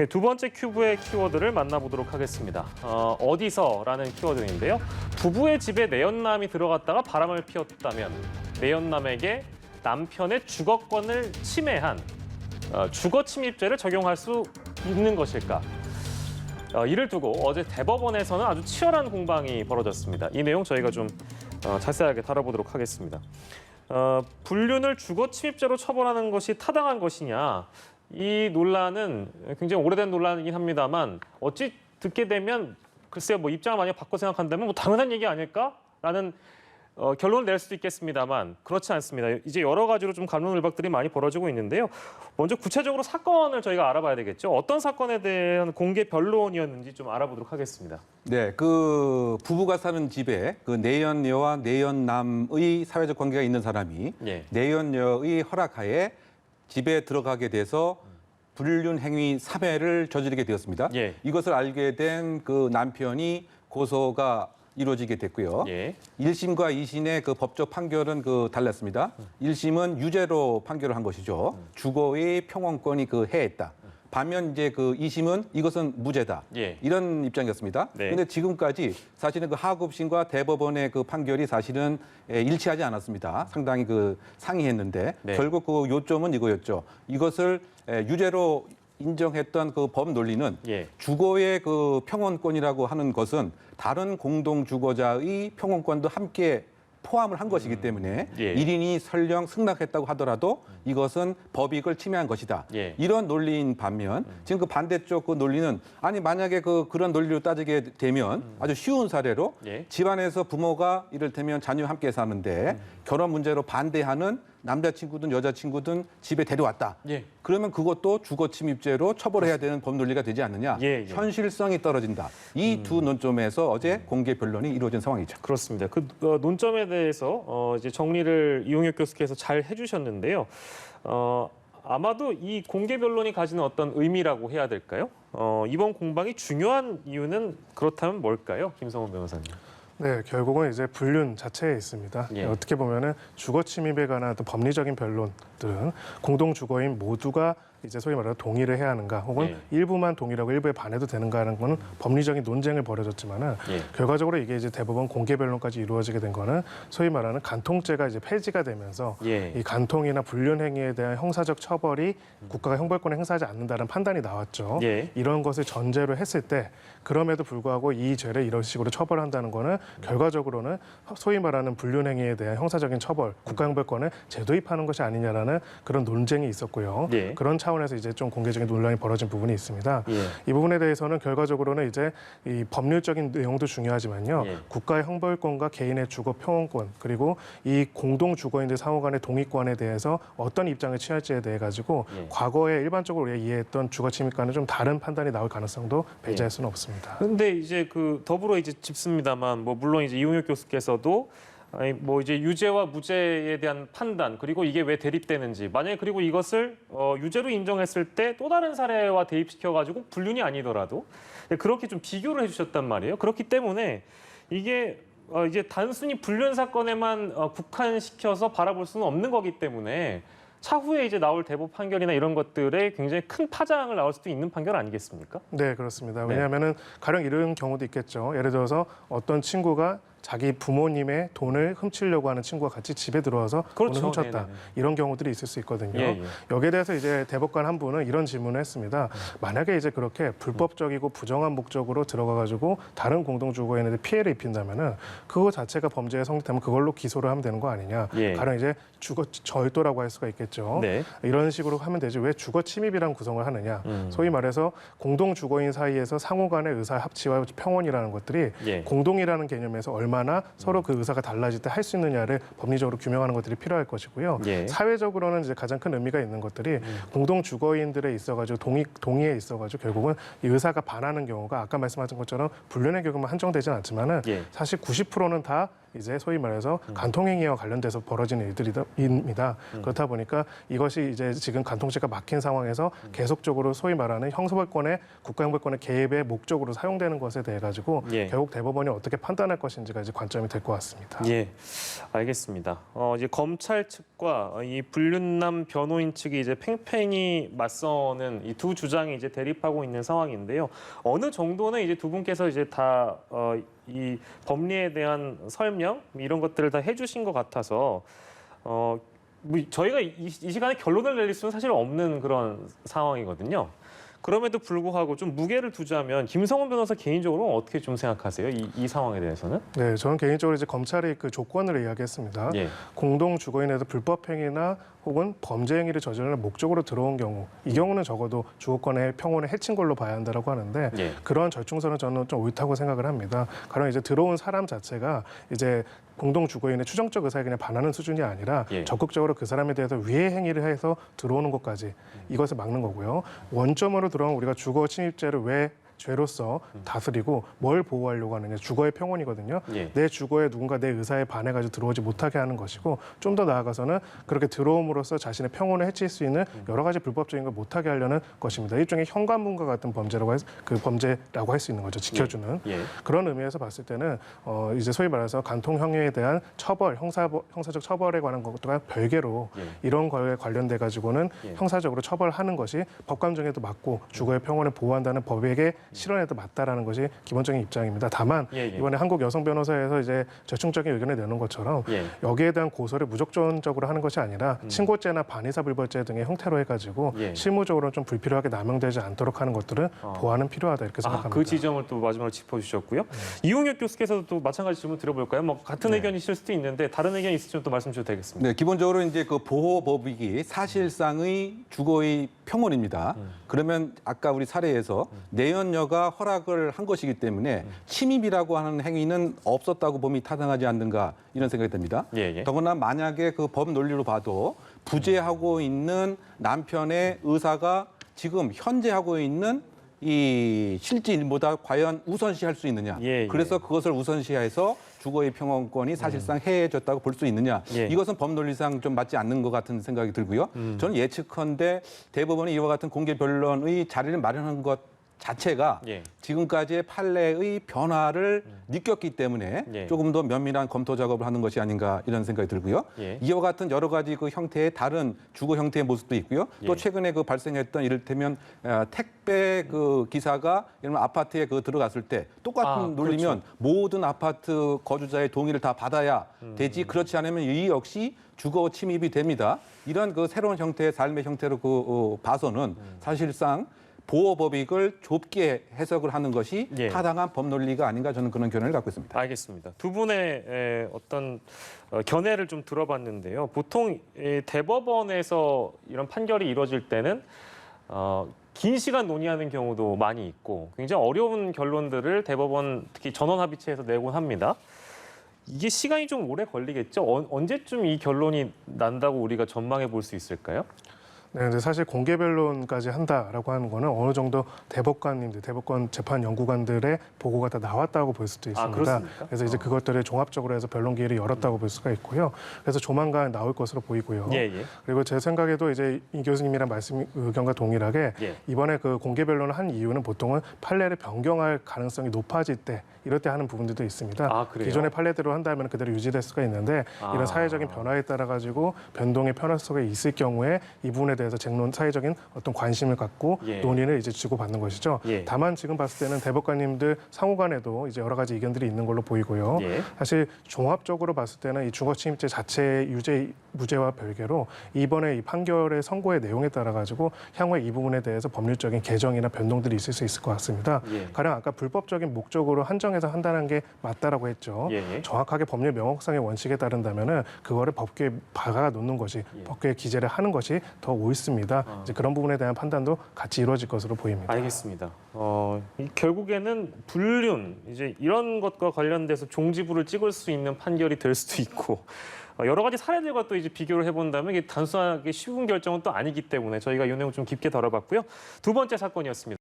두 번째 큐브의 키워드를 만나보도록 하겠습니다. 어디서라는 키워드인데요. 부부의 집에 내연남이 들어갔다가 바람을 피웠다면 내연남에게 남편의 주거권을 침해한 주거침입죄를 적용할 수 있는 것일까? 이를 두고 어제 대법원에서는 아주 치열한 공방이 벌어졌습니다. 이 내용 저희가 좀 자세하게 다뤄보도록 하겠습니다. 불륜을 주거침입죄로 처벌하는 것이 타당한 것이냐? 이 논란은 굉장히 오래된 논란이긴 합니다만 어찌 듣게 되면 글쎄요, 뭐 입장을 만약 바꿔 생각한다면 뭐 당연한 얘기 아닐까라는 결론을 낼 수도 있겠습니다만 그렇지 않습니다. 이제 여러 가지로 좀 갑론을박들이 많이 벌어지고 있는데요. 먼저 구체적으로 사건을 저희가 알아봐야 되겠죠. 어떤 사건에 대한 공개 변론이었는지 좀 알아보도록 하겠습니다. 네, 그 부부가 사는 집에 그 내연녀와 내연남의 사회적 관계가 있는 사람이 내연녀의 허락하에 집에 들어가게 돼서 불륜 행위 3회를 저지르게 되었습니다. 이것을 알게 된 그 남편이 고소가 이루어지게 됐고요. 1심과 2심의 그 법적 판결은 달랐습니다. 1심은 유죄로 판결을 한 것이죠. 주거의 평원권이 해했다. 반면 이제 2심은 이것은 무죄다. 이런 입장이었습니다. 그런데 지금까지 사실은 하급심과 대법원의 판결이 사실은 일치하지 않았습니다. 상당히 상이했는데 결국 요점은 이거였죠. 이것을 유죄로 인정했던 법 논리는 주거의 평원권이라고 하는 것은 다른 공동주거자의 평원권도 함께 포함을 한 것이기 때문에 1인이 설령 승낙했다고 하더라도 이것은 법익을 침해한 것이다. 이런 논리인 반면 지금 반대쪽 논리는 아니 만약에 그런 논리로 따지게 되면 아주 쉬운 사례로 집안에서 부모가 이를테면 자녀와 함께 사는데 결혼 문제로 반대하는 남자친구든 여자친구든 집에 데려왔다. 그러면 그것도 주거침입죄로 처벌해야 되는 법 논리가 되지 않느냐. 현실성이 떨어진다. 이 두 논점에서 어제 공개 변론이 이루어진 상황이죠. 그렇습니다. 그 논점에 대해서 이제 정리를 이용혁 교수께서 잘 해주셨는데요. 아마도 이 공개 변론이 가지는 어떤 의미라고 해야 될까요? 이번 공방이 중요한 이유는 그렇다면 뭘까요? 김성훈 변호사님. 네, 결국은 이제 불륜 자체에 있습니다. 어떻게 보면은 주거 침입에 관한 어떤 법리적인 변론들은 공동 주거인 모두가 이제 소위 말하는 동의를 해야 하는가, 혹은 일부만 동의하고 일부에 반해도 되는가 하는 거는 법리적인 논쟁을 벌여졌지만은 결과적으로 이게 이제 대법원 공개 변론까지 이루어지게 된 거는 소위 말하는 간통죄가 이제 폐지가 되면서 이 간통이나 불륜 행위에 대한 형사적 처벌이 국가가 형벌권을 행사하지 않는다는 판단이 나왔죠. 이런 것을 전제로 했을 때 그럼에도 불구하고 이 죄를 이런 식으로 처벌한다는 거는 결과적으로는 소위 말하는 불륜 행위에 대한 형사적인 처벌, 국가 형벌권을 재도입하는 것이 아니냐라는 그런 논쟁이 있었고요. 그런 차원에서 이제 좀 공개적인 논란이 벌어진 부분이 있습니다. 이 부분에 대해서는 결과적으로는 이제 이 법률적인 내용도 중요하지만요. 국가의 형벌권과 개인의 주거 평온권, 그리고 이 공동 주거인들 상호 간의 동의권에 대해서 어떤 입장을 취할지에 대해 가지고 과거에 일반적으로 우리가 이해했던 주거 침입과는 좀 다른 판단이 나올 가능성도 배제할 수는 없습니다. 그런데 이제 더불어 이제 짚습니다만 물론 이제 이용혁 교수께서도 이제 유죄와 무죄에 대한 판단, 그리고 이게 왜 대립되는지, 만약에 그리고 이것을 유죄로 인정했을 때 또 다른 사례와 대입시켜가지고 불륜이 아니더라도 그렇게 좀 비교를 해주셨단 말이에요. 그렇기 때문에 이게 이제 단순히 불륜 사건에만 국한시켜서 바라볼 수는 없는 거기 때문에 차후에 이제 나올 대법 판결이나 이런 것들에 굉장히 큰 파장을 나올 수도 있는 판결 아니겠습니까? 네, 그렇습니다. 왜냐하면은 가령 이런 경우도 있겠죠. 예를 들어서 어떤 친구가 자기 부모님의 돈을 훔치려고 하는 친구가 같이 집에 들어와서 돈을 훔쳤다. 이런 경우들이 있을 수 있거든요. 여기에 대해서 이제 대법관 한 분은 이런 질문을 했습니다. 만약에 이제 그렇게 불법적이고 부정한 목적으로 들어가가지고 다른 공동주거인한테 피해를 입힌다면은 그거 자체가 범죄에 성립되면 그걸로 기소를 하면 되는 거 아니냐. 가령 이제 주거 절도라고 할 수가 있겠죠. 이런 식으로 하면 되지 왜 주거 침입이라는 구성을 하느냐. 소위 말해서 공동주거인 사이에서 상호간의 의사 합치와 평온이라는 것들이 공동이라는 개념에서 얼마나 서로 그 의사가 달라질 때 할 수 있느냐를 법리적으로 규명하는 것들이 필요할 것이고요. 사회적으로는 이제 가장 큰 의미가 있는 것들이 공동 주거인들에 있어가지고 동의에 있어가지고 결국은 이 의사가 반하는 경우가 아까 말씀하신 것처럼 불륜의 경우만 한정되지는 않지만은 사실 90%는 다 이제 소위 말해서 간통행위와 관련돼서 벌어지는 일들입니다. 그렇다 보니까 이것이 이제 지금 간통죄가 막힌 상황에서 계속적으로 소위 말하는 형사법권의 국가형법권의 개입의 목적으로 사용되는 것에 대해 가지고 결국 대법원이 어떻게 판단할 것인지가 이제 관점이 될 것 같습니다. 예, 알겠습니다. 이제 검찰 측과 이 불륜남 변호인 측이 이제 팽팽히 맞서는 이 두 주장이 이제 대립하고 있는 상황인데요. 어느 정도는 이제 두 분께서 이제 다 이 법리에 대한 설명 이런 것들을 다 해주신 것 같아서 뭐 저희가 이 시간에 결론을 내릴 수는 사실 없는 그런 상황이거든요. 그럼에도 불구하고 좀 무게를 두자면 김성훈 변호사 개인적으로 어떻게 좀 생각하세요? 이 상황에 대해서는? 네, 저는 개인적으로 이제 검찰이 그 조건을 이야기했습니다. 공동 주거인에서 불법 행위나 혹은 범죄 행위를 저지르는 목적으로 들어온 경우, 이 경우는 적어도 주거권의 평온을 해친 걸로 봐야 한다라고 하는데 그러한 절충선은 저는 좀 옳다고 생각을 합니다. 가령 이제 들어온 사람 자체가 이제 공동 주거인의 추정적 의사에 그냥 반하는 수준이 아니라 적극적으로 그 사람에 대해서 위해 행위를 해서 들어오는 것까지 이것을 막는 거고요. 원점으로 들어온 우리가 주거 침입죄를 왜 죄로서 다스리고 뭘 보호하려고 하느냐, 주거의 평온이거든요. 내 주거에 누군가 내 의사에 반해가지고 들어오지 못하게 하는 것이고, 좀 더 나아가서는 그렇게 들어옴으로써 자신의 평온을 해칠 수 있는 여러 가지 불법적인 걸 못하게 하려는 것입니다. 일종의 현관문과 같은 범죄라고 범죄라고 할 수 있는 거죠. 지켜주는 그런 의미에서 봤을 때는 이제 소위 말해서 간통 형해에 대한 처벌, 형사적 처벌에 관한 것과 별개로 이런 거에 관련돼 가지고는 형사적으로 처벌하는 것이 법감정에도 맞고 주거의 평온을 보호한다는 법에게 실현에도 맞다라는 것이 기본적인 입장입니다. 다만 이번에 한국 여성 변호사에서 이제 절충적인 의견을 내놓은 것처럼 여기에 대한 고소를 무조건적으로 하는 것이 아니라 친고죄나 반의사 불벌죄 등의 형태로 해가지고 실무적으로 좀 불필요하게 남용되지 않도록 하는 것들은 보완은 필요하다 이렇게 생각합니다. 그 지점을 또 마지막으로 짚어주셨고요. 이용혁 교수께서도 또 마찬가지 질문 드려볼까요? 뭐 같은 의견이실 수도 있는데 다른 의견 있으시면 또 말씀 주셔도 되겠습니다. 네, 기본적으로 이제 그 보호법익이 사실상의 주거의 평온입니다. 그러면 아까 우리 사례에서 내연녀가 허락을 한 것이기 때문에 침입이라고 하는 행위는 없었다고 봄이 타당하지 않는가 이런 생각이 듭니다. 더구나 만약에 그 법 논리로 봐도 부재하고 있는 남편의 의사가 지금 현재 하고 있는 이 실제 일보다 과연 우선시할 수 있느냐. 그래서 그것을 우선시해서 주거의 평온권이 사실상 해해졌다고 볼 수 있느냐. 이것은 법 논리상 좀 맞지 않는 것 같은 생각이 들고요. 저는 예측컨대 대법원이 이와 같은 공개 변론의 자리를 마련한 것 자체가 지금까지의 판례의 변화를 느꼈기 때문에 조금 더 면밀한 검토 작업을 하는 것이 아닌가 이런 생각이 들고요. 이와 같은 여러 가지 그 형태의 다른 주거 형태의 모습도 있고요. 또 최근에 그 발생했던 이를테면 택배 그 기사가 이런 아파트에 그 들어갔을 때 똑같은 논리면 모든 아파트 거주자의 동의를 다 받아야 되지. 그렇지 않으면 이 역시 주거 침입이 됩니다. 이런 그 새로운 형태의 삶의 형태로 봐서는 사실상 보호법익을 좁게 해석을 하는 것이 타당한 법 논리가 아닌가 저는 그런 견해를 갖고 있습니다. 알겠습니다. 두 분의 어떤 견해를 좀 들어봤는데요. 보통 대법원에서 이런 판결이 이루어질 때는 긴 시간 논의하는 경우도 많이 있고 굉장히 어려운 결론들을 대법원 특히 전원합의체에서 내곤 합니다. 이게 시간이 좀 오래 걸리겠죠? 언제쯤 이 결론이 난다고 우리가 전망해 볼 수 있을까요? 네, 근데 사실 공개 변론까지 한다라고 하는 거는 어느 정도 대법관님들, 대법관 재판 연구관들의 보고가 다 나왔다고 볼 수도 있습니다. 그래서 이제 그것들을 종합적으로 해서 변론 기회를 열었다고 볼 수가 있고요. 그래서 조만간 나올 것으로 보이고요. 그리고 제 생각에도 이제 이 교수님이랑 의견과 동일하게 이번에 그 공개 변론을 한 이유는 보통은 판례를 변경할 가능성이 높아질 때 이럴 때 하는 부분들도 있습니다. 기존의 판례대로 한다면 그대로 유지될 수가 있는데 이런 사회적인 변화에 따라 가지고 변동의 변화 속에 있을 경우에 이 부분에 대해서 사회적인 어떤 관심을 갖고 논의를 이제 주고받는 것이죠. 다만 지금 봤을 때는 대법관님들 상호간에도 이제 여러 가지 의견들이 있는 걸로 보이고요. 사실 종합적으로 봤을 때는 이 주거침입죄 자체의 무죄와 별개로 이번에 이 판결의 선고의 내용에 따라 가지고 향후에 이 부분에 대해서 법률적인 개정이나 변동들이 있을 수 있을 것 같습니다. 가령 아까 불법적인 목적으로 한정해서 한다는 게 맞다라고 했죠. 정확하게 법률 명확성의 원칙에 따른다면은 그거를 법규에 박아 놓는 것이 법규에 기재를 하는 것이 더 옳습니다. 이제 그런 부분에 대한 판단도 같이 이루어질 것으로 보입니다. 알겠습니다. 결국에는 불륜 이제 이런 것과 관련돼서 종지부를 찍을 수 있는 판결이 될 수도 있고 여러 가지 사례들과 또 이제 비교를 해본다면 이게 단순하게 쉬운 결정은 또 아니기 때문에 저희가 이 내용 좀 깊게 다뤄봤고요. 두 번째 사건이었습니다.